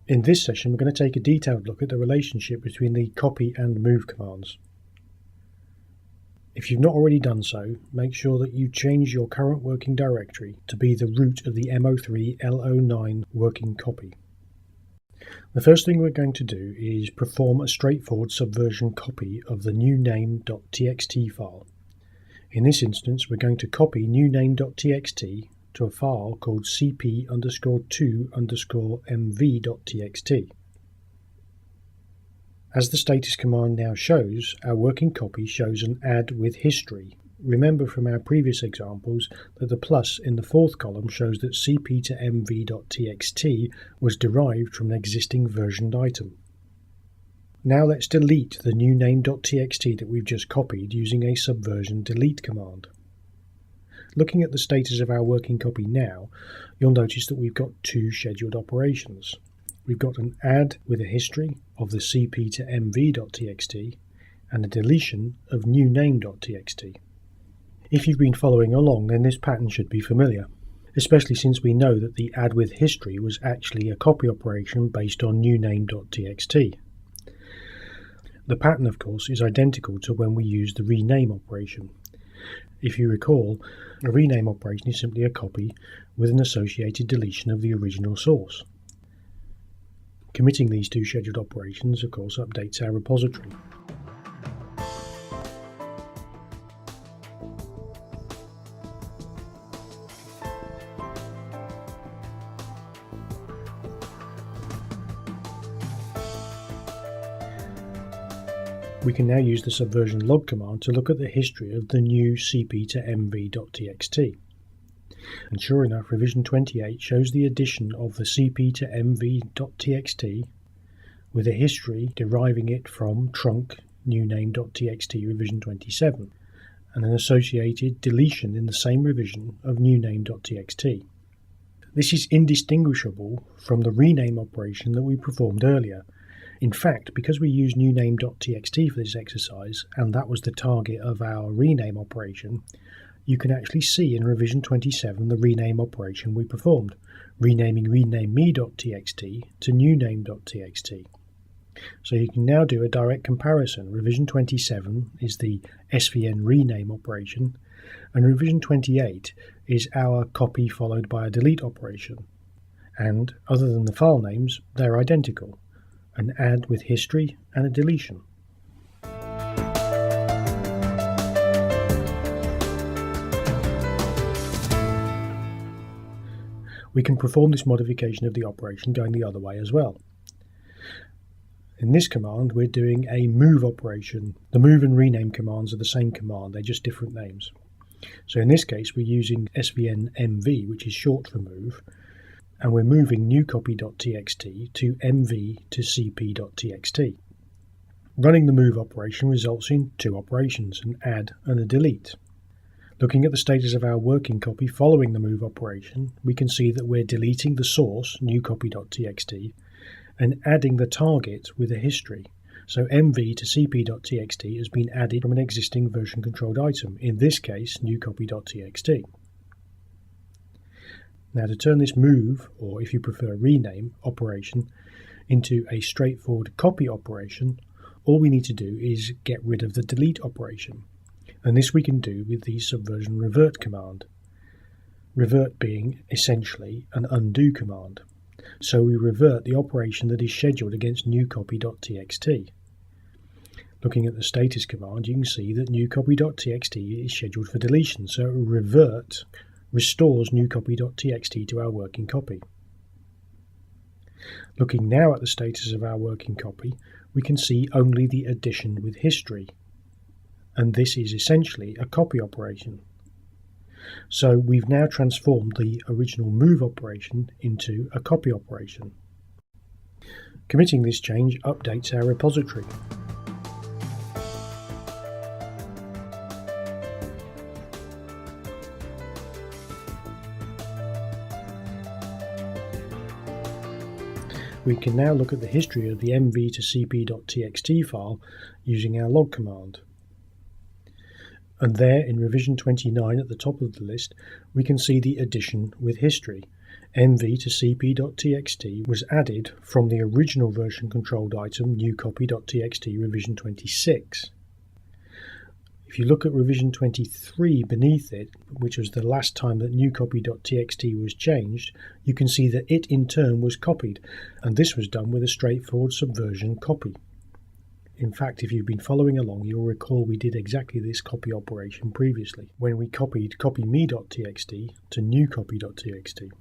In this session, we're going to take a detailed look at the relationship between the copy and move commands. If you've not already done so, make sure that you change your current working directory to be the root of the MO3L09 working copy. The first thing we're going to do is perform a straightforward Subversion copy of the newname.txt file. In this instance, we're going to copy newname.txt to a file called cp_2_mv.txt. As the status command now shows, our working copy shows an add with history. Remember from our previous examples that the plus in the fourth column shows that cp to mv.txt was derived from an existing versioned item. Now let's delete the newname.txt that we've just copied using a Subversion delete command. Looking at the status of our working copy now, you'll notice that we've got two scheduled operations. We've got an add with a history of the cp to mv.txt and a deletion of newname.txt. If you've been following along, then this pattern should be familiar, especially since we know that the add with history was actually a copy operation based on newname.txt. The pattern, of course, is identical to when we used the rename operation. If you recall, a rename operation is simply a copy with an associated deletion of the original source. Committing these two scheduled operations, of course, updates our repository. We can now use the Subversion log command to look at the history of the new cp to mv.txt. And sure enough, revision 28 shows the addition of the cp to mv.txt with a history deriving it from trunc newname.txt revision 27 and an associated deletion in the same revision of newname.txt. This is indistinguishable from the rename operation that we performed earlier. In fact, because we use newname.txt for this exercise, and that was the target of our rename operation, you can actually see in revision 27 the rename operation we performed, renaming renameme.txt to newname.txt. So you can now do a direct comparison. Revision 27 is the svn rename operation, and revision 28 is our copy followed by a delete operation. And other than the file names, they're identical. An add with history and a deletion. We can perform this modification of the operation going the other way as well. In this command, we're doing a move operation. The move and rename commands are the same command, they're just different names. So in this case, we're using svn-mv, which is short for move, and we're moving newcopy.txt to mv to cp.txt. Running the move operation results in two operations, an add and a delete. Looking at the status of our working copy following the move operation, we can see that we're deleting the source, newcopy.txt, and adding the target with a history. So mv to cp.txt has been added from an existing version-controlled item, in this case newcopy.txt. Now to turn this move, or if you prefer rename, operation into a straightforward copy operation, all we need to do is get rid of the delete operation. And this we can do with the Subversion revert command. Revert being essentially an undo command. So we revert the operation that is scheduled against newcopy.txt. Looking at the status command, you can see that newcopy.txt is scheduled for deletion, so revert restores newcopy.txt to our working copy. Looking now at the status of our working copy, we can see only the addition with history, and this is essentially a copy operation. So we've now transformed the original move operation into a copy operation. Committing this change updates our repository. We can now look at the history of the mv to cp.txt file using our log command. And there in revision 29 at the top of the list, we can see the addition with history, mv to cp.txt was added from the original version controlled item newcopy.txt revision 26. If you look at revision 23 beneath it, which was the last time that newcopy.txt was changed, you can see that it in turn was copied, and this was done with a straightforward Subversion copy. In fact, if you've been following along, you'll recall we did exactly this copy operation previously, when we copied copyme.txt to newcopy.txt.